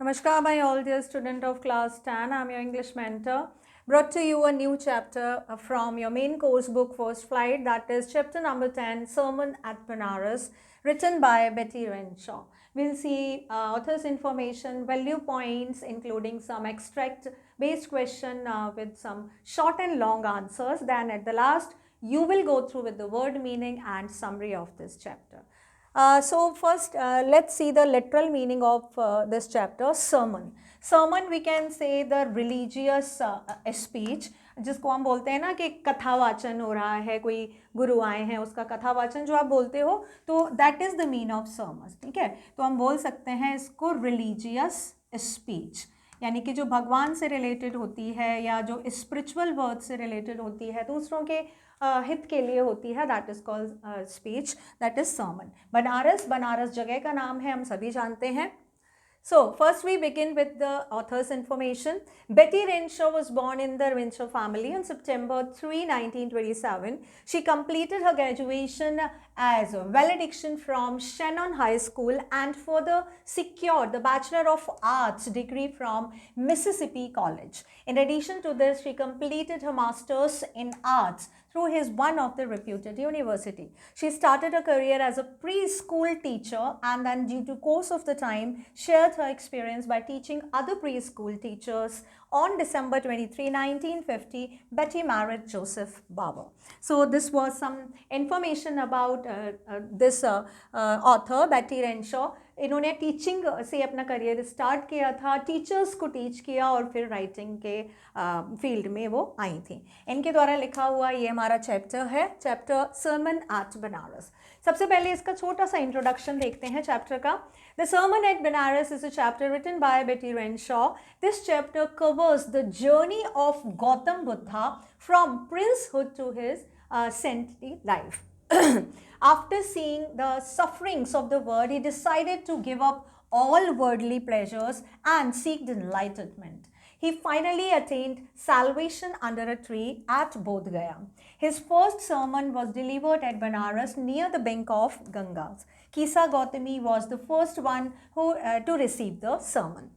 Namaskar, my all dear student of class 10. I am your English mentor. Brought to you a new chapter from your main course book, First Flight, that is chapter number 10, Sermon at Banaras, written by Betty Renshaw. We'll see author's information, value points, including some extract based question with some short and long answers. Then at the last, you will go through with the word meaning and summary of this chapter. So first, let's see the literal meaning of this chapter, sermon. Sermon, we can say the religious speech, जिसको हम बोलते हैं ना कि कथावाचन हो रहा है, कोई गुरु आए हैं, उसका कथावाचन जो आप बोलते हो, तो that is the mean of sermon. ठीक है, तो हम बोल सकते हैं इसको रिलीजियस स्पीच, यानी कि जो भगवान से रिलेटेड होती है या जो स्पिरिचुअल वर्ड से रिलेटेड होती है, दूसरों के हित के लिए होती है, that is called speech, that is sermon. Banaras जगह का नाम है, हम सभी जानते हैं. So, first we begin with the author's information. Betty Renshaw was born in the Renshaw family on September 3, 1927. She completed her graduation as a valediction from Shannon High School and further secured the Bachelor of Arts degree from Mississippi College. In addition to this, she completed her Master's in Arts through his one of the reputed university. She started her career as a preschool teacher and then due to course of the time shared her experience by teaching other preschool teachers. On December 23, 1950, Betty married Joseph Barber. So this was some information about this author, Betty Renshaw. इन्होंने teaching से अपना career start किया था, teachers को teach किया और फिर writing के फील्ड में वो आई थी. इनके द्वारा लिखा हुआ ये हमारा चैप्टर है, चैप्टर सर्मन एट बनारस. सबसे पहले इसका छोटा सा इंट्रोडक्शन देखते हैं चैप्टर का. The sermon at Benares is a chapter written by Betty Renshaw. This chapter covers the journey of Gautam Buddha from princehood to his saintly life. After seeing the sufferings of the world, he decided to give up all worldly pleasures and seek enlightenment. He finally attained salvation under a tree at Bodh Gaya. His first sermon was delivered at Banaras near the bank of Ganga. Kisa Gautami was the first one to receive the sermon.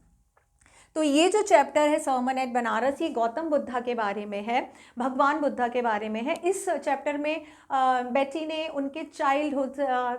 तो ये जो chapter है sermon at Banaras, ये गौतम बुद्धा के बारे में है, भगवान बुद्धा के बारे में है. इस चैप्टर में बेटी ने उनके चाइल्डहुड,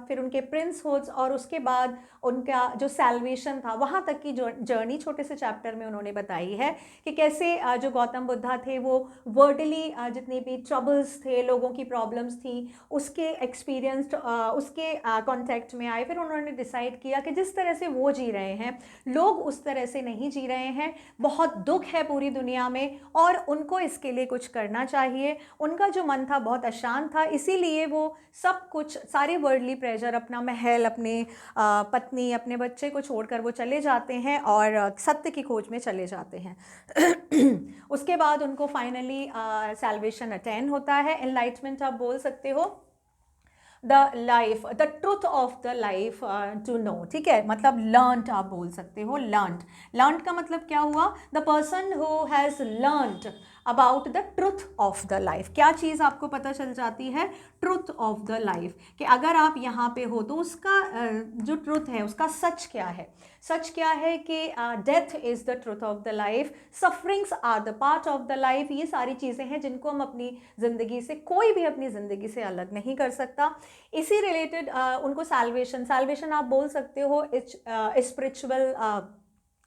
फिर उनके प्रिंसहुड्स और उसके बाद उनका जो सैल्वेशन था वहाँ तक की जो जर्नी छोटे से चैप्टर में उन्होंने बताई है कि कैसे जो गौतम बुद्धा थे वो वर्डली जितने भी ट्रबल्स थे, लोगों की प्रॉब्लम्स थी, उसके एक्सपीरियंस्ड उसके कॉन्टेक्ट में आए. फिर उन्होंने डिसाइड किया कि जिस तरह से वो जी रहे हैं लोग उस तरह से नहीं जी रहे हैं, बहुत दुख है पूरी दुनिया में और उनको इसके लिए कुछ करना चाहिए. उनका जो मन था बहुत अशांत था, इसीलिए वो सब कुछ, सारे वर्ल्डली प्रेशर, अपना महल, अपने पत्नी, अपने बच्चे को छोड़कर वो चले जाते हैं और सत्य की खोज में चले जाते हैं. उसके बाद उनको फाइनली सैल्वेशन अटेन होता है, एनलाइटमेंट आप बोल सकते हो, the life, the truth of the life to know. ठीक है, मतलब लर्नड आप बोल सकते हो. लर्नड का मतलब क्या हुआ? The person who has learned about the truth of the life. क्या चीज़ आपको पता चल जाती है? ट्रूथ ऑफ द लाइफ, कि अगर आप यहाँ पे हो तो उसका जो ट्रूथ है उसका सच क्या है. सच क्या है कि death is the truth of the life, sufferings are the part of the life. ये सारी चीज़ें हैं जिनको हम अपनी ज़िंदगी से, कोई भी अपनी ज़िंदगी से अलग नहीं कर सकता. इसी रिलेटेड उनको सैल्वेशन आप बोल सकते हो, स्पिरिचुअल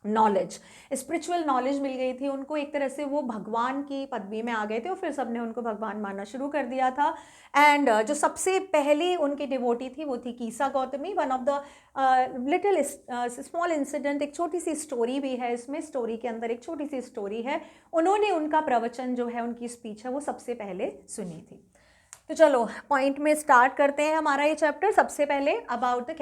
नॉलेज, स्पिरिचुअल नॉलेज मिल गई थी उनको. एक तरह से वो भगवान की पदवी में आ गए थे और फिर सबने उनको भगवान मानना शुरू कर दिया था. एंड जो सबसे पहली उनकी डिवोटी थी वो थी Kisa Gotami. One of the little small incident, एक छोटी सी स्टोरी भी है इसमें, स्टोरी के अंदर एक छोटी सी स्टोरी है. उन्होंने उनका प्रवचन जो है, उनकी स्पीच है, वो सबसे पहले सुनी थी. तो चलो पॉइंट में स्टार्ट करते हैं हमारा ये चैप्टर. सबसे पहले अबाउट द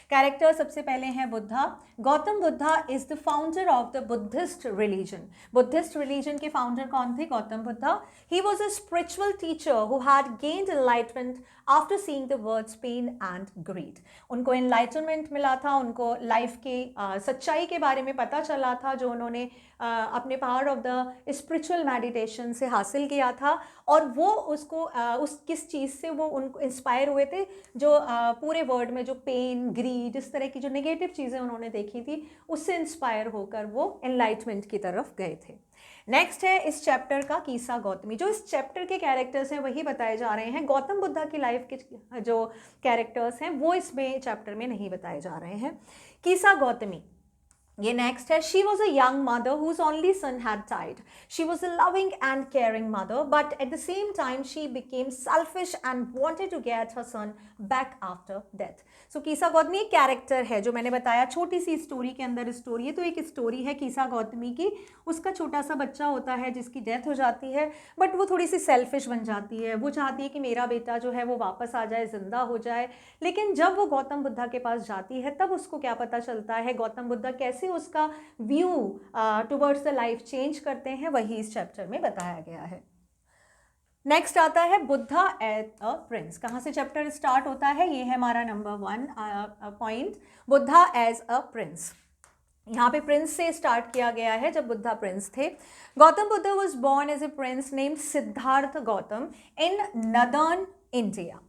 कैरेक्टर सबसे पहले हैं Buddha. Gautam Buddha is the founder of the Buddhist religion. Buddhist religion के फाउंडर कौन थे? Gautam Buddha. He was a spiritual teacher who had gained enlightenment after seeing the world's pain and greed. उनको एनलाइटमेंट मिला था, उनको लाइफ की सच्चाई के बारे में पता चला था, जो उन्होंने अपने power of the spiritual meditation से हासिल किया था. और वो उसको उस किस चीज़ से वो उनको इंस्पायर हुए थे, जो पूरे वर्ल्ड में जो पेन, ग्रीड, इस तरह की जो नेगेटिव चीज़ें उन्होंने देखी थी, उससे इंस्पायर होकर वो एनलाइटमेंट की तरफ गए थे। नेक्स्ट है इस चैप्टर का कीसा गौतमी। जो इस चैप्टर के कैरेक्टर्स हैं वही बताए जा रहे हैं, गौतम बुद्धा की लाइफ के जो कैरेक्टर्स हैं वो इसमें चैप्टर में नहीं बताए जा रहे हैं। कीसा गौतमी, ये नेक्स्ट है। She was a young mother whose only son had died. She was a loving and caring mother, but at the same time she became selfish and wanted to get her son back after death. So Kisa Gotami एक character है जो मैंने बताया, छोटी सी story के अंदर story है, तो एक स्टोरी है कीसा गौतमी की। उसका छोटा सा बच्चा होता है जिसकी डेथ हो जाती है, बट वो थोड़ी सी सेल्फिश बन जाती है, वो चाहती है कि मेरा बेटा जो है वो वापस आ जाए, जिंदा हो जाए। लेकिन जब वो गौतम बुद्धा के पास जाती है तब उसको क्या पता चलता है, गौतम बुद्धा कैसे उसका view towards the life change करते हैं, वही इस चैप्टर में बताया गया है। नेक्स्ट आता है बुद्धा एज अ प्रिंस। कहाँ से चैप्टर स्टार्ट होता है, ये है हमारा number 1 point, Buddha as a prince. यहाँ पे प्रिंस से स्टार्ट किया गया है, जब बुद्धा प्रिंस थे। Gautam Buddha was born as a prince named Siddhartha Gautam in northern India.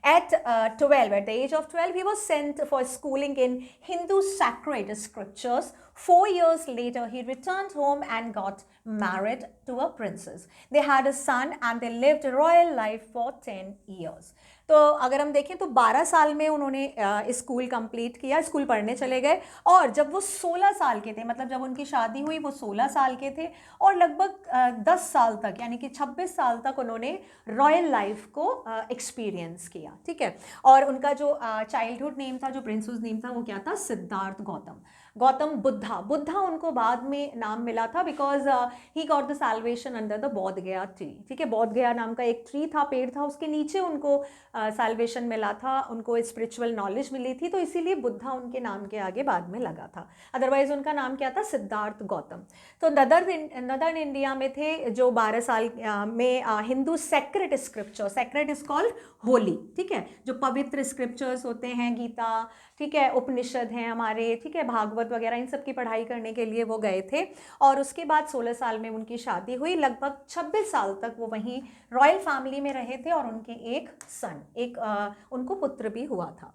At 12, at the age of 12, he was sent for schooling in Hindu sacred scriptures. 4 years later, he returned home and got married to a princess. They had a son and they lived a royal life for 10 years. तो अगर हम देखें तो 12 साल में उन्होंने school complete किया, school पढ़ने चले गए, और जब वो 16 साल के थे, मतलब जब उनकी शादी हुई वो 16 साल के थे, और लगभग 10 साल तक यानी कि 26 साल तक उन्होंने रॉयल लाइफ को एक्सपीरियंस किया, ठीक है। और उनका जो चाइल्डहुड नेम था, जो प्रिंसेस नेम था, वो क्या था, सिद्धार्थ गौतम। गौतम बुद्धा, बुद्धा उनको बाद में नाम मिला था because he got the salvation under the Bodh Gaya tree, ठीक है। बोध गया नाम का एक ट्री था, पेड़ था, उसके नीचे उनको साल्वेशन मिला था, उनको स्पिरिचुअल नॉलेज मिली थी, तो इसीलिए बुद्धा उनके नाम के आगे बाद में लगा था। अदरवाइज उनका नाम क्या था, सिद्धार्थ गौतम। तो नदर्न इंडिया में थे, जो 12 साल में Hindu sacred scripture, sacred is called holy, ठीक है, जो पवित्र स्क्रिप्चर्स होते हैं, गीता, ठीक है, उपनिषद हैं हमारे, ठीक है, भागवत वगैरह, इन सब की पढ़ाई करने के लिए वो गए थे। और उसके बाद 16 साल में उनकी शादी हुई, लगभग 26 साल तक वो वहीं रॉयल फैमिली में रहे थे, और उनके एक सन, उनको पुत्र भी हुआ था।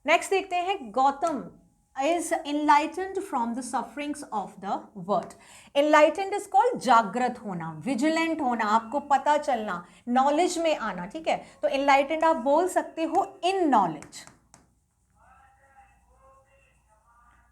नेक्स्ट देखते हैं, Gautam is enlightened from the sufferings of the world. Enlightened is called जागृत होना, विजिलेंट होना, आपको पता चलना, नॉलेज में आना, ठीक है। तो enlightened आप बोल सकते हो इन नॉलेज,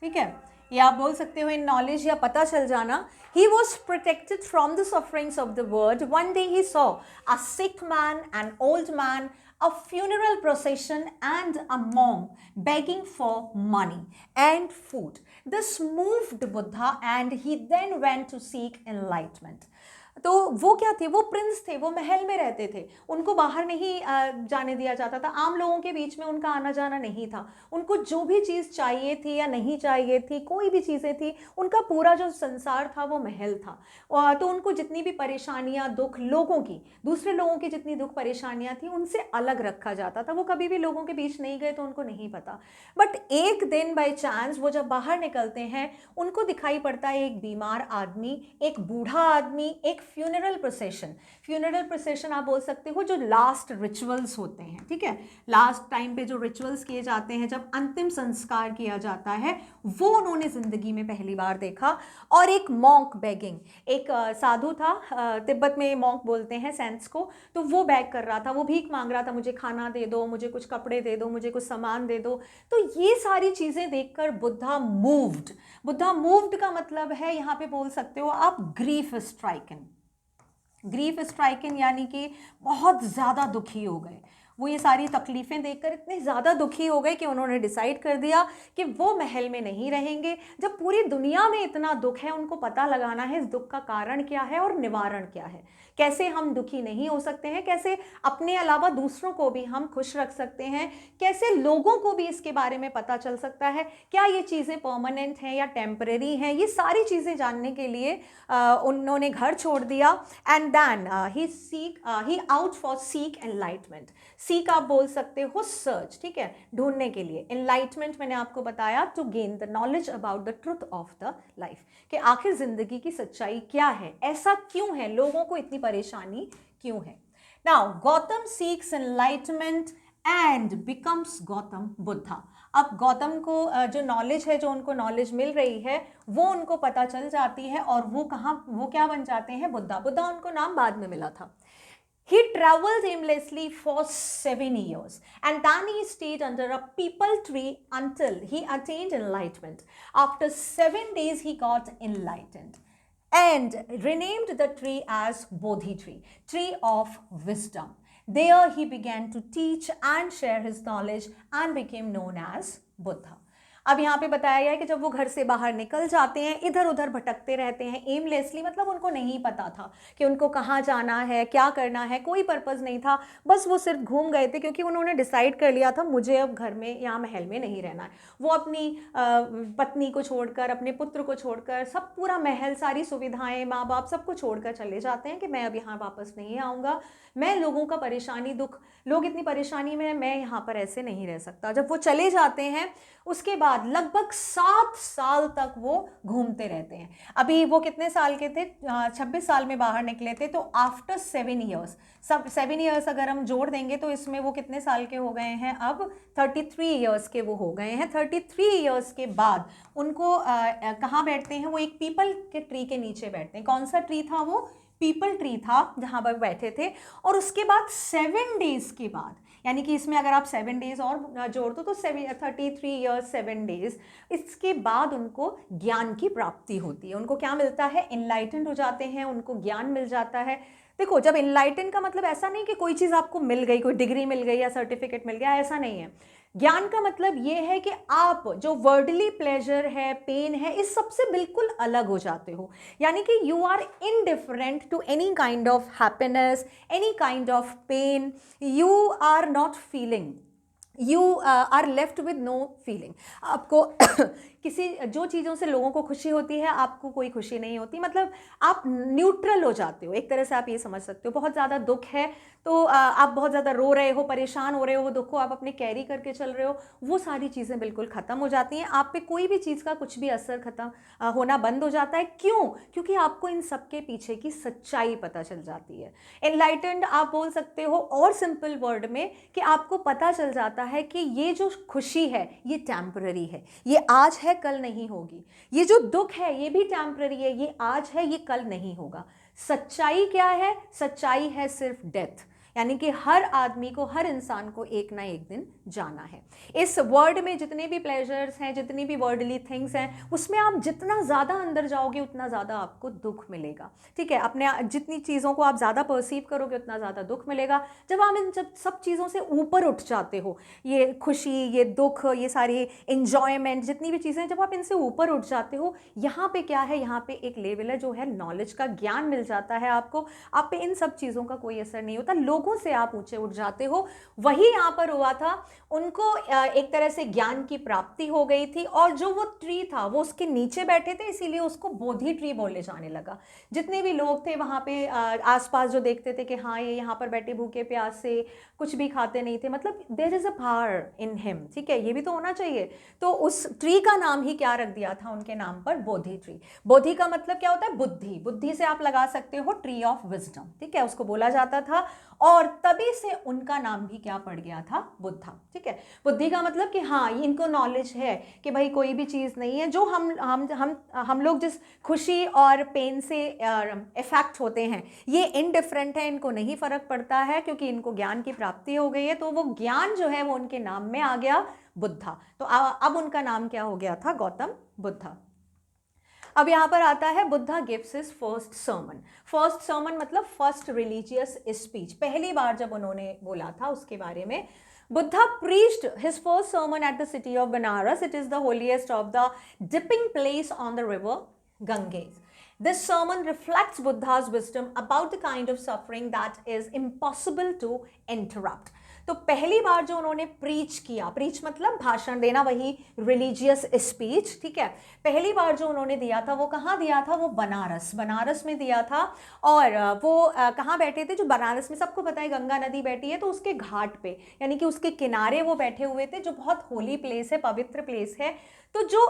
ठीक है, या आप बोल सकते हो इन नॉलेज, या पता चल जाना। He was protected from the sufferings of the world. One day he saw a sick man, an old man, a funeral procession, and a monk begging for money and food. This moved Buddha, and he then went to seek enlightenment. तो वो क्या थे, वो Prince थे, वो महल में रहते थे, उनको बाहर नहीं जाने दिया जाता था, आम लोगों के बीच में उनका आना जाना नहीं था। उनको जो भी चीज़ चाहिए थी या नहीं चाहिए थी, कोई भी चीज़ें थी, उनका पूरा जो संसार था वो महल था। तो उनको जितनी भी परेशानियां, दुख, लोगों की, दूसरे लोगों की जितनी दुख परेशानियां थी, उनसे अलग रखा जाता था। वो कभी भी लोगों के बीच नहीं गए तो उनको नहीं पता। बट एक दिन बाई चांस वो जब बाहर निकलते हैं, उनको दिखाई पड़ता है एक बीमार आदमी, एक बूढ़ा आदमी, एक फ्यूनरल प्रोसेशन। फ्यूनरल प्रोसेशन आप बोल सकते हो जो लास्ट रिचुअल्स होते हैं, ठीक है, लास्ट टाइम पे जो रिचुअल्स किए जाते हैं, जब अंतिम संस्कार किया जाता है, वो उन्होंने जिंदगी में पहली बार देखा। और एक मॉन्क बेगिंग, एक साधु था, तिब्बत में मॉन्क बोलते हैं सेंट्स को, तो वो बैग कर रहा था, वो भीख मांग रहा था, मुझे खाना दे दो, मुझे कुछ कपड़े दे दो, मुझे कुछ सामान दे दो। तो ये सारी चीज़ें देखकर बुद्धा मूव्ड। बुद्धा मूव्ड का मतलब है, यहाँ पे बोल सकते हो आप, ग्रीफ स्ट्राइकन। ग्रीफ स्ट्राइकन यानी कि बहुत ज़्यादा दुखी हो गए। वो ये सारी तकलीफ़ें देखकर इतने ज़्यादा दुखी हो गए कि उन्होंने डिसाइड कर दिया कि वो महल में नहीं रहेंगे। जब पूरी दुनिया में इतना दुख है, उनको पता लगाना है इस दुख का कारण क्या है और निवारण क्या है, कैसे हम दुखी नहीं हो सकते हैं, कैसे अपने अलावा दूसरों को भी हम खुश रख सकते हैं, कैसे लोगों को भी इसके बारे में पता चल सकता है, क्या ये चीज़ें परमानेंट हैं या टेम्परेरी हैं। ये सारी चीज़ें जानने के लिए उन्होंने घर छोड़ दिया। And then he out for seek enlightenment. Seek आप बोल सकते हो सर्च, ठीक है, ढूंढने के लिए। एनलाइटमेंट मैंने आपको बताया, to gain the knowledge about the truth of the life, कि आखिर जिंदगी की सच्चाई क्या है, ऐसा क्यों है, लोगों को इतनी परेशानी क्यों है। Now Gautam seeks enlightenment and becomes Gautam Buddha. अब गौतम को जो नॉलेज है, जो उनको नॉलेज मिल रही है, वो उनको पता चल जाती है और वो क्या बन जाते हैं? बुद्धा। बुद्धा उनको नाम बाद में मिला था। He traveled aimlessly for 7 years and then he stayed under a peepal tree until he attained enlightenment. After 7 days, he got enlightened and renamed the tree as Bodhi tree, tree of wisdom. There he began to teach and share his knowledge and became known as Buddha. अब यहाँ पे बताया गया है कि जब वो घर से बाहर निकल जाते हैं, इधर उधर भटकते रहते हैं एमलेसली, मतलब उनको नहीं पता था कि उनको कहाँ जाना है, क्या करना है, कोई पर्पज़ नहीं था, बस वो सिर्फ घूम गए थे क्योंकि उन्होंने डिसाइड कर लिया था मुझे अब घर में, यहाँ महल में नहीं रहना है। वो अपनी पत्नी को छोड़कर, अपने पुत्र को छोड़कर, सब पूरा महल, सारी सुविधाएं, माँ बाप सबको छोड़कर चले जाते हैं कि मैं अब यहाँ वापस नहीं आऊँगा, मैं लोगों का परेशानी, दुख, लोग इतनी परेशानी में है, मैं यहाँ पर ऐसे नहीं रह सकता। जब वो चले जाते हैं उसके बाद लगभग 7 साल तक वो घूमते रहते हैं। अभी वो कितने साल के थे? 26 साल में बाहर निकले थे, तो आफ्टर 7 ईयर्स, 7 ईयर्स अगर हम जोड़ देंगे तो इसमें वो कितने साल के हो गए हैं? अब 33 ईयर्स के वो हो गए हैं। 33 ईयर्स के बाद उनको कहाँ बैठते हैं? वो एक पीपल के ट्री के नीचे बैठते हैं। कौन सा ट्री था वो? पीपल ट्री था जहाँ पर बैठे थे। और उसके बाद 7 डेज के बाद, यानी कि इसमें अगर आप 7 डेज और जोड़ दो तो 33 ईयर्स 7 डेज, इसके बाद उनको ज्ञान की प्राप्ति होती है। उनको क्या मिलता है? इनलाइटेंड हो जाते हैं, उनको ज्ञान मिल जाता है। देखो, जब इनलाइटेंड का मतलब ऐसा नहीं कि कोई चीज़ आपको मिल गई, कोई डिग्री मिल गई या सर्टिफिकेट मिल गया, ऐसा नहीं है। ज्ञान का मतलब ये है कि आप जो वर्डली प्लेजर है, पेन है, इस सबसे बिल्कुल अलग हो जाते हो। यानी कि you are indifferent to any kind of happiness, any kind of pain, you are not feeling, you are left with no feeling. आपको किसी जो चीज़ों से लोगों को खुशी होती है, आपको कोई खुशी नहीं होती, मतलब आप न्यूट्रल हो जाते हो। एक तरह से आप ये समझ सकते हो, बहुत ज़्यादा दुख है तो आप बहुत ज़्यादा रो रहे हो, परेशान हो रहे हो, वो दुख को आप अपने कैरी करके चल रहे हो, वो सारी चीज़ें बिल्कुल ख़त्म हो जाती हैं। आप पे कोई भी चीज़ का कुछ भी असर ख़त्म होना बंद हो जाता है। क्यों? क्योंकि आपको इन सब के पीछे की सच्चाई पता चल जाती है। एनलाइटेंड आप बोल सकते हो और सिंपल वर्ड में कि आपको पता चल जाता है कि ये जो खुशी है ये टेम्पररी है, ये आज है, कल नहीं होगी। ये जो दुख है ये भी टेम्पररी है, ये आज है, ये कल नहीं होगा। सच्चाई क्या है? सच्चाई है सिर्फ डेथ, यानी कि हर आदमी को, हर इंसान को एक ना एक दिन जाना है। इस वर्ल्ड में जितने भी प्लेजर्स हैं, जितनी भी वर्ल्डली थिंग्स हैं, उसमें आप जितना ज़्यादा अंदर जाओगे उतना ज़्यादा आपको दुख मिलेगा। ठीक है, अपने जितनी चीज़ों को आप ज़्यादा परसीव करोगे उतना ज़्यादा दुख मिलेगा। जब आप इन सब चीज़ों से ऊपर उठ जाते हो, ये खुशी, ये दुख, ये सारी इंजॉयमेंट, जितनी भी चीज़ें, जब आप इनसे ऊपर उठ जाते हो, यहाँ पे क्या है? यहाँ पे एक लेवल है जो है नॉलेज का, ज्ञान मिल जाता है आपको। आप पे इन सब चीज़ों का कोई असर नहीं होता, लोगों से आप ऊंचे उठ जाते हो। वही यहाँ पर हुआ था, उनको एक तरह से ज्ञान की प्राप्ति हो गई थी। और जो वो ट्री था वो उसके नीचे बैठे थे, इसीलिए उसको बोधि ट्री बोले जाने लगा। जितने भी लोग थे वहाँ पे आसपास जो देखते थे कि हाँ ये यहाँ पर बैठे भूखे प्यासे, कुछ भी खाते नहीं थे, मतलब there is a power in him. ठीक है, ये भी तो होना चाहिए। तो उस ट्री का नाम ही क्या रख दिया था उनके नाम पर? बोधि ट्री। बोधि का मतलब क्या होता है? बुद्धि। बुद्धि से आप लगा सकते हो ट्री ऑफ विजडम। ठीक है, उसको बोला जाता था और तभी से उनका नाम भी क्या पड़ गया था? बुद्धा। ठीक है, बुद्धि का मतलब कि हाँ इनको नॉलेज है कि भाई कोई भी चीज़ नहीं है जो हम लोग जिस खुशी और पेन से इफेक्ट होते हैं, ये इनडिफरेंट है, इनको नहीं फर्क पड़ता है क्योंकि इनको ज्ञान की प्राप्ति हो गई है। तो वो ज्ञान जो है वो उनके नाम में आ गया, बुद्धा। तो अब उनका नाम क्या हो गया था? गौतम बुद्धा। अब यहाँ पर आता है Buddha gives his first sermon. First sermon मतलब फर्स्ट रिलीजियस स्पीच, पहली बार जब उन्होंने बोला था उसके बारे में। Buddha preached his first sermon at the city of Banaras. It is the holiest of the dipping place on the river Ganges. This sermon reflects Buddha's wisdom about the kind of suffering that is impossible to interrupt. तो पहली बार जो उन्होंने preach किया, preach मतलब भाषण देना, वही religious speech, ठीक है, पहली बार जो उन्होंने दिया था वो कहाँ दिया था, वो बनारस में दिया था। और वो कहाँ बैठे थे, जो बनारस में सबको पता है गंगा नदी बैठी है, तो उसके घाट पे यानी कि उसके किनारे वो बैठे हुए थे, जो बहुत होली प्लेस है, पवित्र प्लेस है। तो जो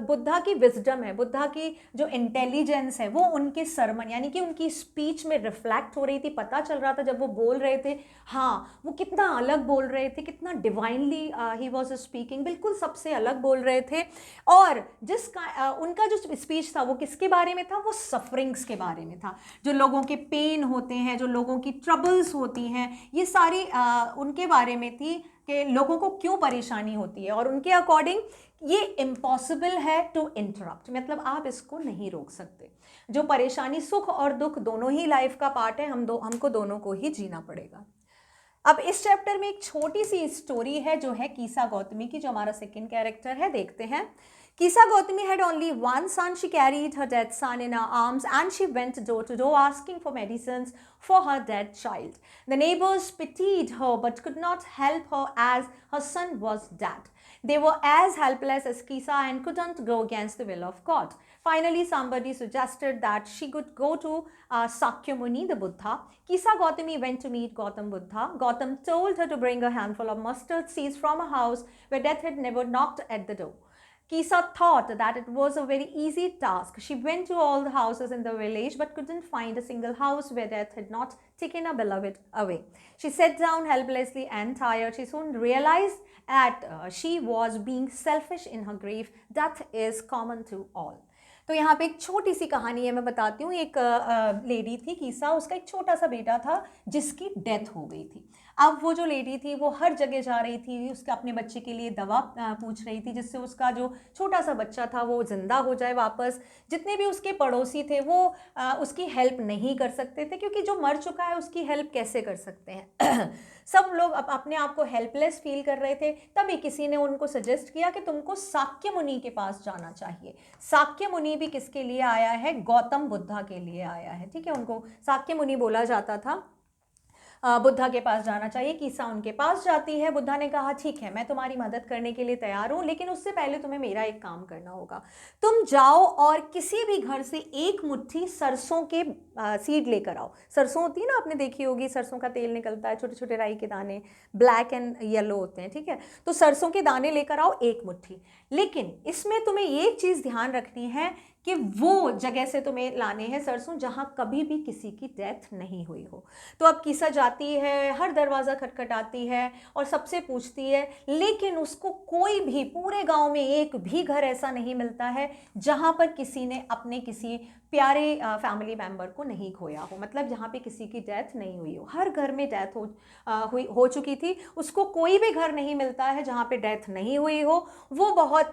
बुद्धा की विजडम है, बुद्धा की जो इंटेलिजेंस है, वो उनके सरमन यानी कि उनकी स्पीच में रिफ्लेक्ट हो रही थी। पता चल रहा था जब वो बोल रहे थे, हाँ वो कितना अलग बोल रहे थे, कितना डिवाइनली ही वॉज स्पीकिंग, बिल्कुल सबसे अलग बोल रहे थे। और जिसका उनका जो स्पीच था वो किसके बारे में था, वो सफरिंग्स के बारे में था, जो लोगों के पेन होते हैं, जो लोगों की ट्रबल्स होती हैं, ये सारी उनके बारे में थी कि लोगों को क्यों परेशानी होती है। और उनके अकॉर्डिंग ये इम्पॉसिबल है टू इंटरप्ट, मतलब आप इसको नहीं रोक सकते। जो परेशानी, सुख और दुख दोनों ही लाइफ का पार्ट है, हमको दोनों को ही जीना पड़ेगा। अब इस चैप्टर में एक छोटी सी स्टोरी है जो है कीसा गौतमी की, जो हमारा सेकंड कैरेक्टर है, देखते हैं। Kisa Gautami had only one son. She carried her dead son in her arms and she went door to door asking for medicines for her dead child. The neighbors pitied her but could not help her as her son was dead. They were as helpless as Kisa and couldn't go against the will of God. Finally, somebody suggested that she could go to Sakyamuni, the Buddha. Kisa Gautami went to meet Gautam Buddha. Gautam told her to bring a handful of mustard seeds from a house where death had never knocked at the door. Kisa thought that it was a very easy task. She went to all the houses in the village but couldn't find a single house where death had not taken a beloved away. She sat down helplessly and tired. She soon realized that she was being selfish in her grief. Death is common to all. तो यहाँ पे एक छोटी सी कहानी है, मैं बताती हूँ। एक लेडी थी कीसा, उसका एक छोटा सा बेटा था जिसकी डेथ हो गई थी। अब वो जो लेडी थी वो हर जगह जा रही थी, उसके अपने बच्चे के लिए दवा पूछ रही थी जिससे उसका जो छोटा सा बच्चा था वो जिंदा हो जाए वापस। जितने भी उसके पड़ोसी थे वो उसकी हेल्प नहीं कर सकते थे, क्योंकि जो मर चुका है उसकी हेल्प कैसे कर सकते हैं। सब लोग अपने आप को हेल्पलेस फील कर रहे थे। तभी किसी ने उनको सजेस्ट किया कि तुमको साक्य मुनि के पास जाना चाहिए। साक्य मुनि भी किसके लिए आया है, गौतम बुद्धा के लिए आया है, ठीक है, उनको साक्य मुनि बोला जाता था। बुद्धा के पास जाना चाहिए। कीसा उनके पास जाती है। बुद्धा ने कहा ठीक है, मैं तुम्हारी मदद करने के लिए तैयार हूँ, लेकिन उससे पहले तुम्हें मेरा एक काम करना होगा। तुम जाओ और किसी भी घर से एक मुट्ठी सरसों के सीड लेकर आओ। सरसों होती है ना, आपने देखी होगी, सरसों का तेल निकलता है, छोटे छोटे राई के दाने ब्लैक एंड येलो होते हैं, ठीक है। तो सरसों के दाने लेकर आओ एक मुट्ठी, लेकिन इसमें तुम्हें एक चीज़ ध्यान रखनी है कि वो जगह से तुम्हें लाने हैं सरसों जहाँ कभी भी किसी की डेथ नहीं हुई हो। तो अब कीसा जाती है, हर दरवाज़ा खटखटाती है और सबसे पूछती है, लेकिन उसको कोई भी, पूरे गांव में एक भी घर ऐसा नहीं मिलता है जहाँ पर किसी ने अपने किसी प्यारे फैमिली मेम्बर को नहीं खोया हो, मतलब जहाँ पे किसी की डेथ नहीं हुई हो। हर घर में डेथ हो चुकी थी, उसको कोई भी घर नहीं मिलता है जहाँ पे डेथ नहीं हुई हो। वो बहुत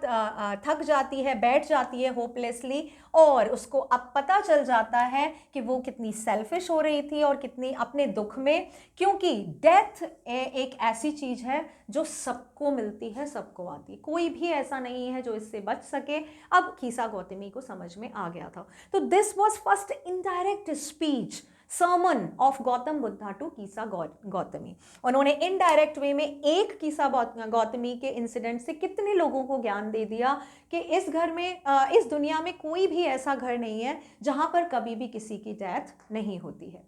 थक जाती है, बैठ जाती है होपलेसली, और उसको अब पता चल जाता है कि वो कितनी सेल्फिश हो रही थी और कितनी अपने दुख में, क्योंकि डेथ एक ऐसी चीज़ है जो सबको मिलती है, सबको आती, कोई भी ऐसा नहीं है जो इससे बच सके। अब कीसा गौतमी को समझ में आ गया था। तो this was first indirect speech, sermon of Gautam Buddha to Kisa Gotami. उन्होंने इनडायरेक्ट वे में एक कीसा गौतमी के इंसिडेंट से कितने लोगों को ज्ञान दे दिया कि इस घर में, इस दुनिया में कोई भी ऐसा घर नहीं है जहां पर कभी भी किसी की डेथ नहीं होती है।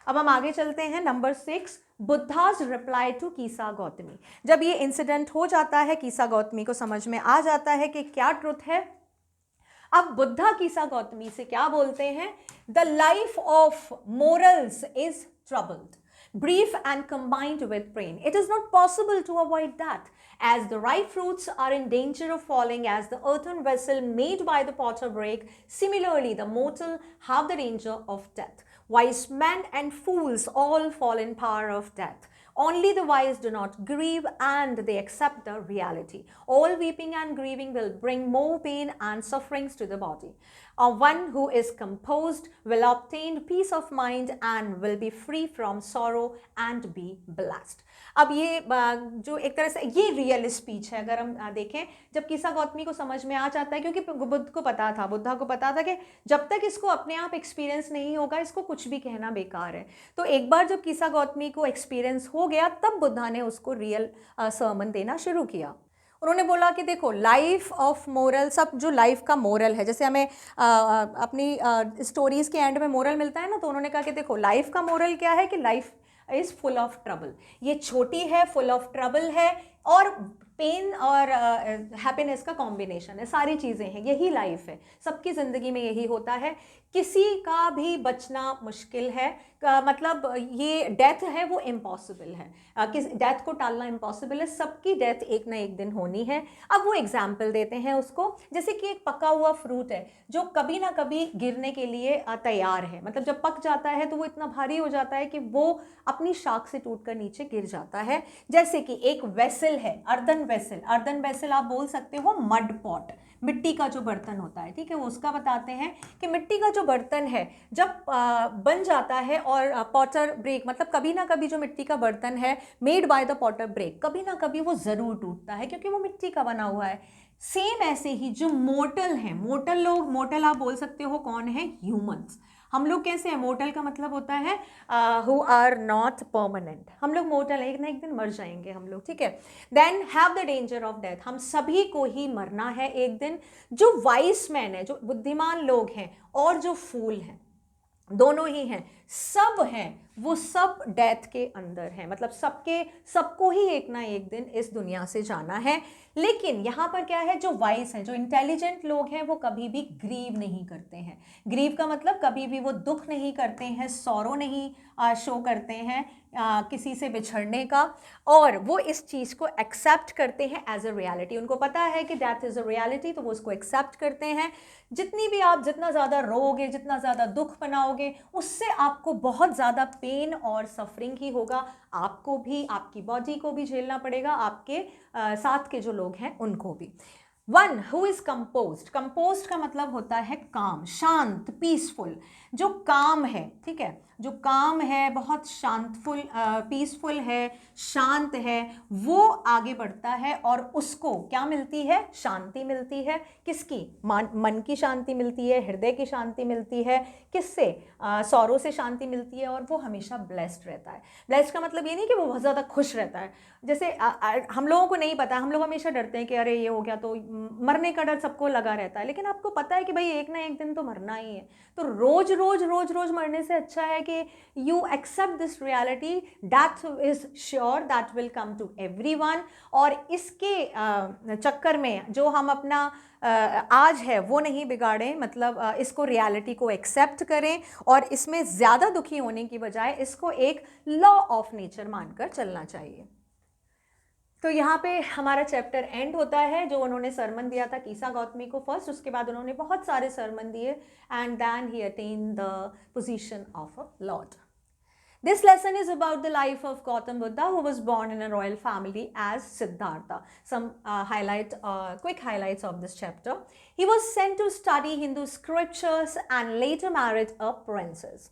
अब हम आगे चलते हैं। Number 6, Buddha's reply to Kisa Gautami. जब ये इंसिडेंट हो जाता है, कीसा गौतमी को समझ में आ जाता है कि क्या ट्रुथ है। अब बुद्धा कीसा गौतमी से क्या बोलते हैं, the life of morals is troubled, brief and combined with pain. It is not possible to avoid that, as the ripe fruits are in danger of falling as the earthen vessel made by the potter break. Similarly, the mortal have the danger of death. Wise men and fools all fall in power of death. Only the wise do not grieve and they accept the reality. All weeping and grieving will bring more pain and sufferings to the body. One who is composed will obtain peace of mind and will be free from sorrow and be blessed. अब ये जो एक तरह से ये real speech है, अगर हम देखें, जब कीसा गौतमी को समझ में आ जाता है, क्योंकि बुद्ध को पता था, बुद्धा को पता था कि जब तक इसको अपने आप एक्सपीरियंस नहीं होगा इसको कुछ भी कहना बेकार है। तो एक बार जब कीसा गौतमी को एक्सपीरियंस हो गया तब बुद्धा ने उसको रियल सर्मन देना शुरू किया। उन्होंने बोला कि देखो, लाइफ ऑफ मोरल, सब जो लाइफ का मोरल है, जैसे हमें अपनी स्टोरीज़ के एंड में मोरल मिलता है ना, तो उन्होंने कहा कि देखो लाइफ का मोरल क्या है कि life is full of trouble, ये छोटी है, फुल ऑफ ट्रबल है, और पेन और हैप्पीनेस का कॉम्बिनेशन है, सारी चीज़ें हैं, यही लाइफ है, सबकी ज़िंदगी में यही होता है, किसी का भी बचना मुश्किल है, मतलब ये डेथ है वो इम्पॉसिबल है, किस डेथ को टालना इम्पॉसिबल है, सबकी डेथ एक ना एक दिन होनी है। अब वो एग्जाम्पल देते हैं उसको, जैसे कि एक पका हुआ फ्रूट है जो कभी ना कभी गिरने के लिए तैयार है, मतलब जब पक जाता है तो वो इतना भारी हो जाता है कि वो अपनी शाख से टूटकर नीचे गिर जाता है। जैसे कि एक वेसल है, अर्दन वेसल, अर्दन वेसल आप बोल सकते हो मड पॉट, मिट्टी का जो बर्तन होता है, ठीक है, वो उसका बताते हैं कि मिट्टी का जो बर्तन है जब बन जाता है, और पॉटर ब्रेक, मतलब कभी ना कभी जो मिट्टी का बर्तन है made by the potter break, कभी ना कभी वो ज़रूर टूटता है क्योंकि वो मिट्टी का बना हुआ है। सेम ऐसे ही जो मोर्टल हैं, मोर्टल लोग, मोर्टल आप बोल सकते हो कौन है, ह्यूमंस। हम लोग कैसे हैं, मोर्टल का मतलब होता है हु आर नॉट परमानेंट, हम लोग मोर्टल हैं, एक ना एक दिन मर जाएंगे हम लोग, ठीक है। Then have the danger of death, हम सभी को ही मरना है एक दिन। जो वाइस मैन है, जो बुद्धिमान लोग हैं, और जो फूल हैं, दोनों ही हैं, सब हैं, वो सब डेथ के अंदर हैं, मतलब सबको ही एक ना एक दिन इस दुनिया से जाना है। लेकिन यहाँ पर क्या है, जो वाइस हैं, जो इंटेलिजेंट लोग हैं, वो कभी भी ग्रीव नहीं करते हैं। ग्रीव का मतलब कभी भी वो दुख नहीं करते हैं, सौरो नहीं शो करते हैं किसी से बिछड़ने का, और वो इस चीज़ को एक्सेप्ट करते हैं एज अ रियलिटी। उनको पता है कि डेथ इज़ अ रियलिटी, तो वो उसको एक्सेप्ट करते हैं। जितना ज़्यादा रोओगे, जितना ज़्यादा दुख बनाओगे, उससे आपको बहुत ज़्यादा पेन और सफरिंग ही होगा, आपको भी, आपकी बॉडी को भी झेलना पड़ेगा, आपके साथ के जो लोग हैं उनको भी। One who is composed, composed का मतलब होता है काम, शांत, पीसफुल, जो काम है, ठीक है, जो काम है, बहुत शांतफुल, पीसफुल है, शांत है, वो आगे बढ़ता है और उसको क्या मिलती है, शांति मिलती है। किसकी, मन की शांति मिलती है, हृदय की शांति मिलती है, किससे, सौरों से शांति मिलती है, और वो हमेशा ब्लेस्ड रहता है। ब्लेस्ड का मतलब ये नहीं कि वो बहुत ज़्यादा खुश रहता है, जैसे हम लोगों को नहीं पता, हम लोग हमेशा डरते हैं कि अरे ये हो गया, तो मरने का डर सबको लगा रहता है, लेकिन आपको पता है कि भाई एक ना एक दिन तो मरना ही है। तो रोज रोज रोज रोज मरने से अच्छा है कि you accept this reality, death is sure, that will come to everyone. और इसके चक्कर में जो हम अपना आज है वो नहीं बिगाड़ें, मतलब इसको रियलिटी को एक्सेप्ट करें, और इसमें ज़्यादा दुखी होने की बजाय इसको एक लॉ ऑफ नेचर मानकर चलना चाहिए। तो यहाँ पे हमारा चैप्टर एंड होता है। जो उन्होंने सरमन दिया था कीसा गौतमी को फर्स्ट, उसके बाद उन्होंने बहुत सारे सरमन दिए, and then he attain the position of a lord. This lesson is about the life of Gautam Buddha, who was born in a royal family as Siddhartha. Some quick highlights of this chapter. He was sent to study Hindu scriptures and later married a princess.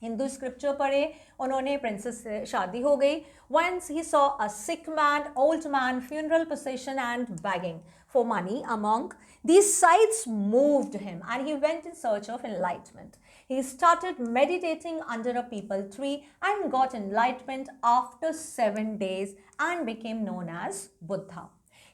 Hindu scripture पढ़े उन्होंने, princess से शादी हो गई। Once he saw a sick man, old man, funeral procession and begging for money among these sights moved him, and he went in search of enlightenment. He started meditating under a peepal tree and got enlightenment after 7 days and became known as Buddha.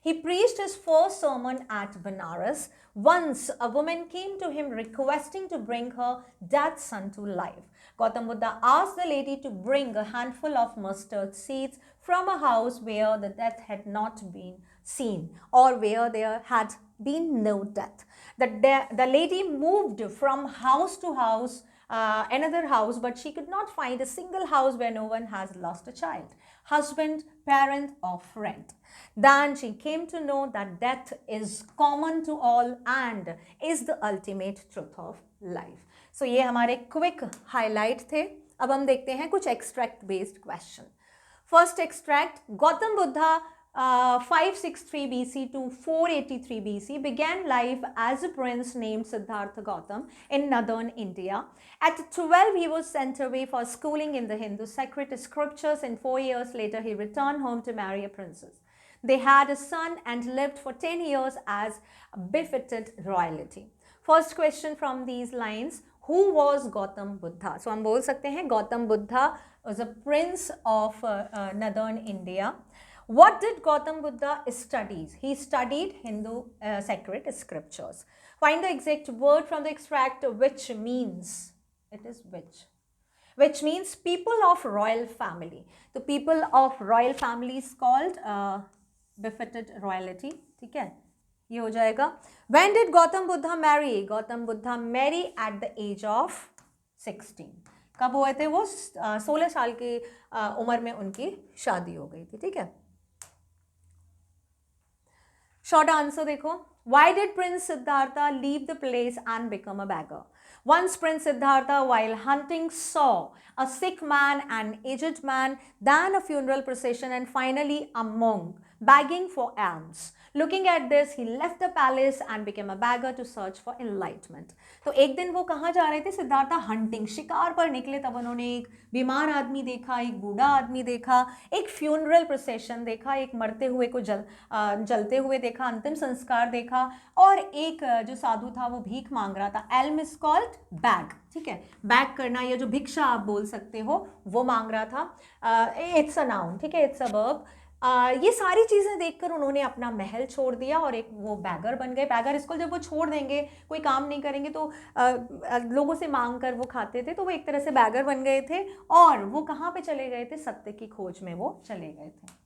He preached his first sermon at Benares. Once a woman came to him requesting to bring her dead son to life. Gautam Buddha asked the lady to bring a handful of mustard seeds from a house where the death had not been seen, or where there had been no death. The lady moved from house to house, another house, but she could not find a single house where no one has lost a child, husband, parent, or friend. Then she came to know that death is common to all and is the ultimate truth of life. So ये हमारे quick highlight थे। अब हम देखते हैं कुछ extract based question. First extract, Gautam Buddha 563 BC to 483 BC, began life as a prince named Siddhartha Gautam in northern India. At 12, he was sent away for schooling in the Hindu sacred scriptures, and 4 years later, he returned home to marry a princess. They had a son and lived for 10 years as befitted royalty. First question from these lines, who was Gautam Buddha? So हम बोल सकते हैं Gautam Buddha was a prince of northern India. What did Gautam Buddha study? He studied Hindu sacred scriptures. Find the exact word from the extract, which means, it is which means people of royal family. The people of royal family is called befitted royalty. ठीक है, ये हो जाएगा. When did Gautam Buddha marry? Gautam Buddha married at the age of 16. कब हुए थे वो? 16 साल की उम्र में उनकी शादी हो गई थी. ठीक है, शॉर्ट आंसर देखो. Why did Prince Siddhartha leave the place and become a beggar? Once Prince Siddhartha, while hunting, saw a sick man, an aged man, then a funeral procession, and finally a monk begging for alms. Looking at this, he left the palace and became a beggar to search for enlightenment. तो एक दिन वो कहाँ जा रहे थे? Siddhartha hunting, शिकार पर निकले. तब उन्होंने एक बीमार आदमी देखा, एक बूढ़ा आदमी देखा, एक फ्यूनरल प्रोसेशन देखा, एक मरते हुए को जलते हुए देखा, अंतिम संस्कार देखा, और एक जो साधु था वो भीख मांग रहा था. Elm is called bag. ठीक है, बैग करना या जो भिक्षा आप बोल सकते हो वो मांग रहा था. It's a noun. ठीक है, इट्स अ वर्ब. ये सारी चीज़ें देखकर उन्होंने अपना महल छोड़ दिया और एक वो बैगर बन गए. बैगर इसको जब वो छोड़ देंगे, कोई काम नहीं करेंगे, तो लोगों से मांग कर वो खाते थे, तो वो एक तरह से बैगर बन गए थे. और वो कहाँ पे चले गए थे? सत्य की खोज में वो चले गए थे.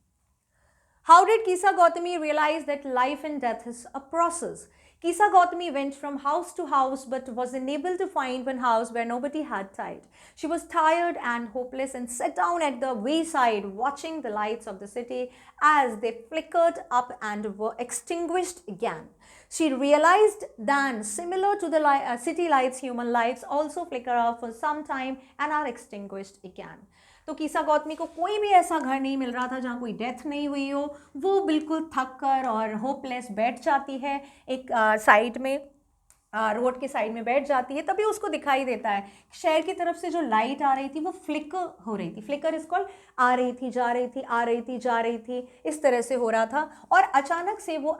How did Kisa Gautami realize that life and death is a process? Kisa Gautami went from house to house but was unable to find one house where nobody had died. She was tired and hopeless and sat down at the wayside watching the lights of the city as they flickered up and were extinguished again. She realized then, similar to the city lights, human lights also flicker up for some time and are extinguished again. तो कीसा गौतमी को कोई भी ऐसा घर नहीं मिल रहा था जहाँ कोई डेथ नहीं हुई हो. वो बिल्कुल थक कर और होपलेस बैठ जाती है एक साइड में, रोड के साइड में बैठ जाती है. तभी उसको दिखाई देता है शहर की तरफ से जो लाइट आ रही थी वो फ्लिकर हो रही थी. फ्लिकर इज कॉल्ड, आ रही थी जा रही थी, आ रही थी जा रही थी, इस तरह से हो रहा था. और अचानक से वो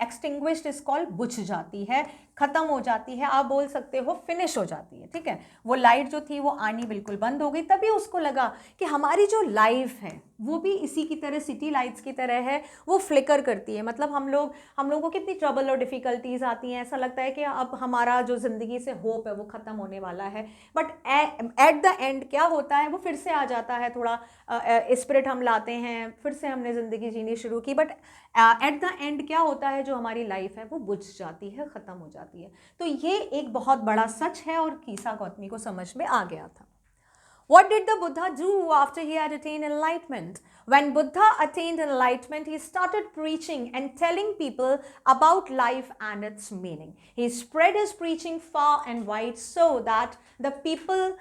एक्सटिंग्विश्ड इज कॉल्ड, बुझ जाती है, खत्म हो जाती है. आप बोल सकते हो फिनिश हो जाती है. ठीक है, वो लाइट जो थी वो आनी बिल्कुल बंद हो गई. तभी उसको लगा कि हमारी जो लाइफ है वो भी इसी की तरह, सिटी लाइट्स की तरह है, वो फ्लिकर करती है. मतलब हम लोगों को कितनी ट्रबल और डिफ़िकल्टीज आती हैं, ऐसा लगता है कि अब हमारा जो ज़िंदगी से होप है वो ख़त्म होने वाला है. बट एट द एंड क्या होता है? वो फिर से आ जाता है, थोड़ा स्पिरिट हम लाते हैं, फिर से हमने ज़िंदगी जीनी शुरू की. बट एट द एंड क्या होता है? जो हमारी लाइफ है वो बुझ जाती है, ख़त्म हो जाती है. तो ये एक बहुत बड़ा सच है और कीसा गौतमी को समझ में आ गया था. What did the Buddha do after he had attained enlightenment? When Buddha attained enlightenment, he started preaching and telling people about life and its meaning. He spread his preaching far and wide so that the people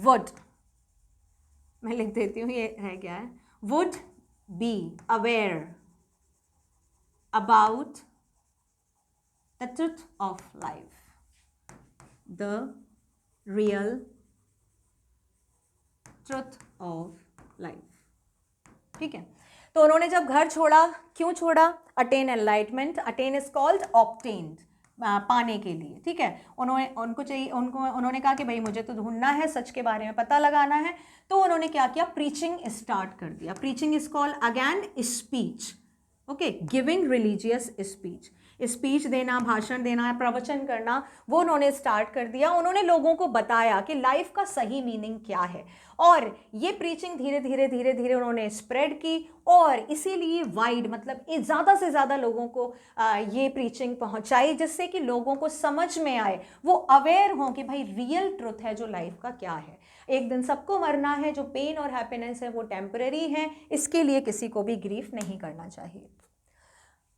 would, मैं लिख देती हूँ, ये रह गया है, would be aware about the truth of life, the real truth of life. ठीक है, तो उन्होंने जब घर छोड़ा, क्यों छोड़ा? Attain enlightenment. Attain is called obtained, पाने के लिए. ठीक है, उन्होंने कहा कि भाई मुझे तो ढूंढना है, सच के बारे में पता लगाना है. तो उन्होंने क्या किया? प्रीचिंग स्टार्ट कर दिया. Preaching is called again speech. Okay, giving religious speech. Speech देना, भाषण देना, प्रवचन करना, वो उन्होंने स्टार्ट कर दिया. उन्होंने लोगों को बताया कि लाइफ का सही मीनिंग क्या है. और ये प्रीचिंग धीरे धीरे धीरे धीरे उन्होंने स्प्रेड की और इसीलिए वाइड, मतलब ज़्यादा से ज़्यादा लोगों को ये प्रीचिंग पहुंचाई, जिससे कि लोगों को समझ में आए, वो अवेयर हों कि भाई रियल ट्रुथ है जो लाइफ का क्या है. एक दिन सबको मरना है, जो पेन और हैप्पीनेस है वो टेम्पररी है, इसके लिए किसी को भी ग्रीफ नहीं करना चाहिए.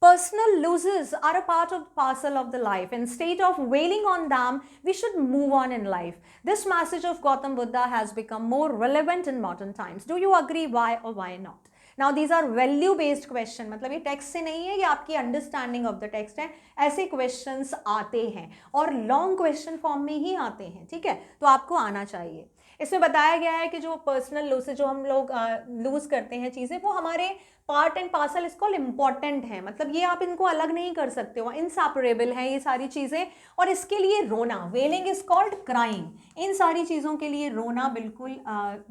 Personal losses are a part of parcel of the life. Instead of wailing on them, we should move on in life. This message of Gautam Buddha has become more relevant in modern times. Do you agree? Why or why not? Now these are value based question, मतलब ये text से नहीं है, ये आपकी understanding of the text है. ऐसे questions आते हैं और लॉन्ग क्वेश्चन फॉर्म में ही आते हैं, ठीक है, तो आपको आना चाहिए. इसमें बताया गया है कि जो पर्सनल लूज से जो हम लोग लूज करते हैं चीज़ें, वो हमारे पार्ट एंड पार्सल इसको इम्पॉर्टेंट है, मतलब ये आप इनको अलग नहीं कर सकते हो, इनसेपरेबल है ये सारी चीज़ें. और इसके लिए रोना, वेलिंग इज कॉल्ड क्राइंग, इन सारी चीज़ों के लिए रोना बिल्कुल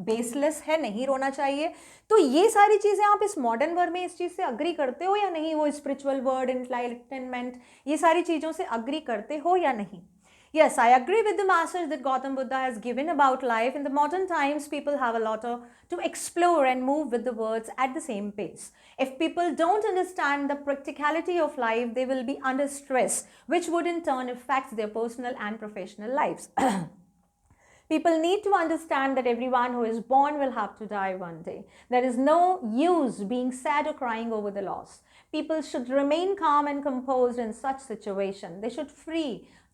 बेसलेस है, नहीं रोना चाहिए. तो ये सारी चीज़ें आप इस मॉडर्न वर्ल्ड में इस चीज़ से अग्री करते हो या नहीं, वो स्पिरिचुअल वर्ड, एंटरटेनमेंट, ये सारी चीज़ों से अग्री करते हो या नहीं? Yes, I agree with the message that Gautam Buddha has given about life. In the modern times, people have a lot to explore and move with the words at the same pace. If people don't understand the practicality of life, they will be under stress, which would in turn affect their personal and professional lives. People need to understand that everyone who is born will have to die one day. There is no use being sad or crying over the loss. People should remain calm and composed in such situation. They should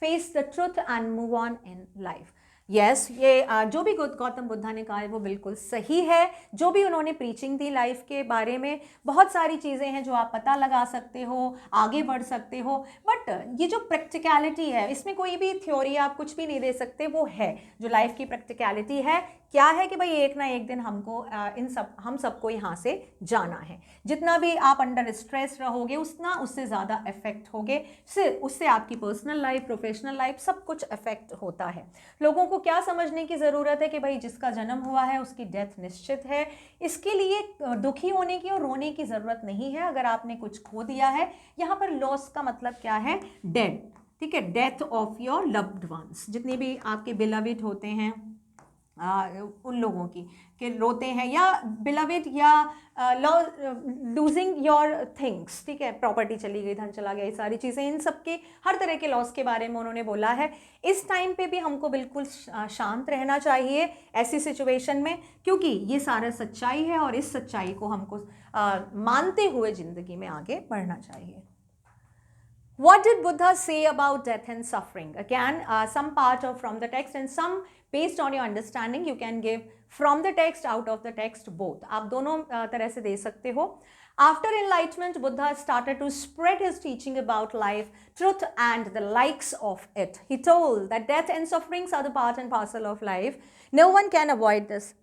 face the truth and move on in life. Yes, ये जो भी गौतम बुद्धा ने कहा है वो बिल्कुल सही है. जो भी उन्होंने प्रीचिंग दी लाइफ के बारे में, बहुत सारी चीज़ें हैं जो आप पता लगा सकते हो, आगे बढ़ सकते हो. बट ये जो प्रैक्टिकलिटी है, इसमें कोई भी थ्योरी आप कुछ भी नहीं दे सकते. वो है जो लाइफ की प्रैक्टिकलिटी है, क्या है कि भाई एक ना एक दिन हमको हम सबको यहाँ से जाना है. जितना भी आप अंडर स्ट्रेस रहोगे उतना उससे ज़्यादा इफेक्ट होगे, उससे आपकी पर्सनल लाइफ, प्रोफेशनल लाइफ, सब कुछ इफेक्ट होता है. लोगों को क्या समझने की ज़रूरत है कि भाई जिसका जन्म हुआ है उसकी डेथ निश्चित है. इसके लिए दुखी होने की और रोने की ज़रूरत नहीं है अगर आपने कुछ खो दिया है. यहाँ पर लॉस का मतलब क्या है? डेड, ठीक है, death of your loved ones. जितने भी आपके बिलविड होते हैं उन लोगों की कि रोते हैं, या बिलविड, या लूजिंग योर थिंग्स, ठीक है, प्रॉपर्टी चली गई, धन चला गया, ये सारी चीज़ें, इन सब के हर तरह के लॉस के बारे में उन्होंने बोला है. इस टाइम पे भी हमको बिल्कुल शांत रहना चाहिए ऐसी सिचुएशन में, क्योंकि ये सारा सच्चाई है और इस सच्चाई को हमको मानते हुए ज़िंदगी में आगे बढ़ना चाहिए. What did Buddha say about death and suffering? Again, some part from the text and some based on your understanding. You can give from the text, out of the text, both. आप दोनों तरह से दे सकते हो. After enlightenment, Buddha started to spread his teaching about life, truth and the likes of it. He told that death and sufferings are the part and parcel of life. No one can avoid this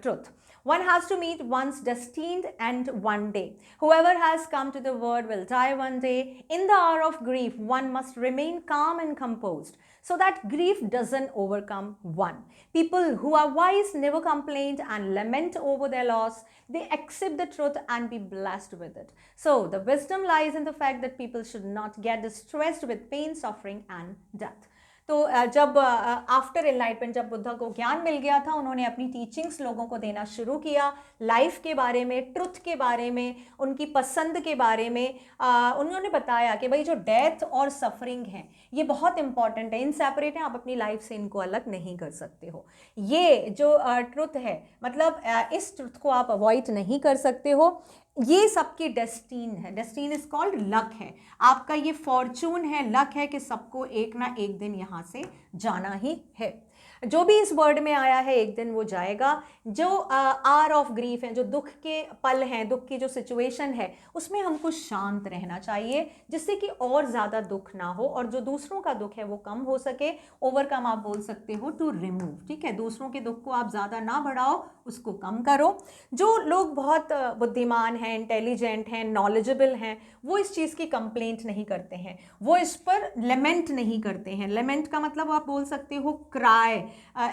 truth. One has to meet one's destined end one day. Whoever has come to the world will die one day. In the hour of grief, one must remain calm and composed so that grief doesn't overcome one. People who are wise never complain and lament over their loss. They accept the truth and be blessed with it. So the wisdom lies in the fact that people should not get distressed with pain, suffering and death. तो जब after enlightenment, जब बुद्धा को ज्ञान मिल गया था, उन्होंने अपनी teachings लोगों को देना शुरू किया, लाइफ के बारे में, ट्रुथ के बारे में, उनकी पसंद के बारे में. उन्होंने बताया कि भाई जो डेथ और सफरिंग है ये बहुत इंपॉर्टेंट है, इनसेपरेट है, आप अपनी लाइफ से इनको अलग नहीं कर सकते हो. ये जो ट्रुथ है, मतलब इस ट्रुथ को आप अवॉइड नहीं कर सकते हो. ये सबकी डेस्टीन है. डेस्टीन इज कॉल्ड लक है. आपका ये फॉर्चून है, लक है कि सबको एक ना एक दिन यहाँ से जाना ही है. जो भी इस वर्ड में आया है एक दिन वो जाएगा. जो आर ऑफ ग्रीफ है, जो दुख के पल हैं, दुख की जो सिचुएशन है, उसमें हमको शांत रहना चाहिए जिससे कि और ज़्यादा दुख ना हो और जो दूसरों का दुख है वो कम हो सके. ओवरकम आप बोल सकते हो टू रिमूव, ठीक है. दूसरों के दुख को आप ज़्यादा ना बढ़ाओ, उसको कम करो. जो लोग बहुत बुद्धिमान हैं, इंटेलिजेंट हैं, नॉलेजेबल हैं, वो इस चीज़ की कंप्लेंट नहीं करते हैं, वो इस पर लेमेंट नहीं करते हैं. लेमेंट का मतलब आप बोल सकते हो क्राई.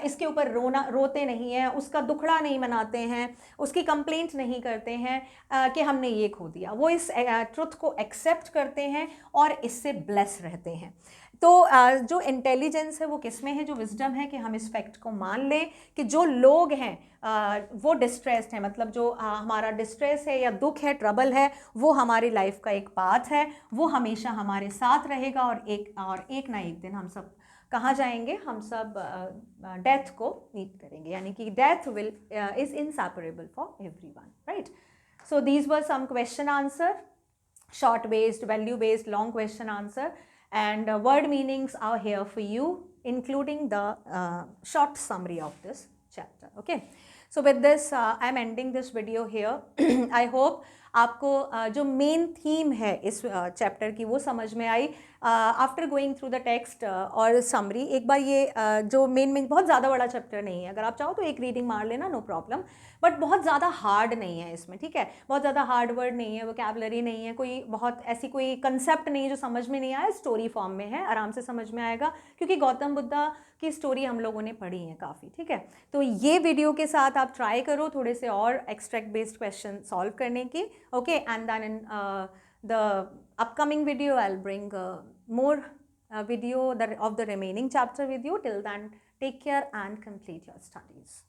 इसके ऊपर रोते नहीं हैं, उसका दुखड़ा नहीं मनाते हैं, उसकी कंप्लेंट नहीं करते हैं कि हमने ये खो दिया. वो इस ट्रुथ को एक्सेप्ट करते हैं और इससे ब्लेस रहते हैं. तो जो इंटेलिजेंस है वो किस में है? जो विजडम है कि हम इस फैक्ट को मान लें कि जो लोग हैं वो डिस्ट्रेस्ड हैं, मतलब जो हमारा डिस्ट्रेस है या दुख है, ट्रबल है, वो हमारी लाइफ का एक पार्ट है, वो हमेशा हमारे साथ रहेगा और एक ना एक दिन हम सब कहाँ जाएंगे? हम सब डेथ को मीट करेंगे, यानी कि death will is inseparable for everyone, right. So these were some question answer. short based, value based, long question answer, and word meanings are here for you, including the short summary of this chapter. Okay, so with this I am ending this video here. I hope आपको जो main theme है इस chapter की वो समझ में आई. After going through the text और समरी, एक बार ये जो मेन बहुत ज़्यादा बड़ा चैप्टर नहीं है, अगर आप चाहो तो एक रीडिंग मार लेना, नो प्रॉब्लम, बट बहुत ज़्यादा हार्ड नहीं है इसमें, ठीक है. बहुत ज़्यादा हार्ड वर्ड नहीं है, वोकैबुलरी नहीं है, कोई बहुत ऐसी कोई कंसेप्ट नहीं है जो समझ में नहीं आया, स्टोरी फॉर्म में है, आराम से समझ में आएगा, क्योंकि गौतम बुद्धा की स्टोरी हम लोगों ने पढ़ी है काफ़ी, ठीक है. तो ये वीडियो के साथ आप ट्राई करो थोड़े से और एक्सट्रैक्ट बेस्ड क्वेश्चन सॉल्व करने की. Okay, and then in the upcoming video I'll bring more video of the remaining chapter with you. Till then, take care and complete your studies.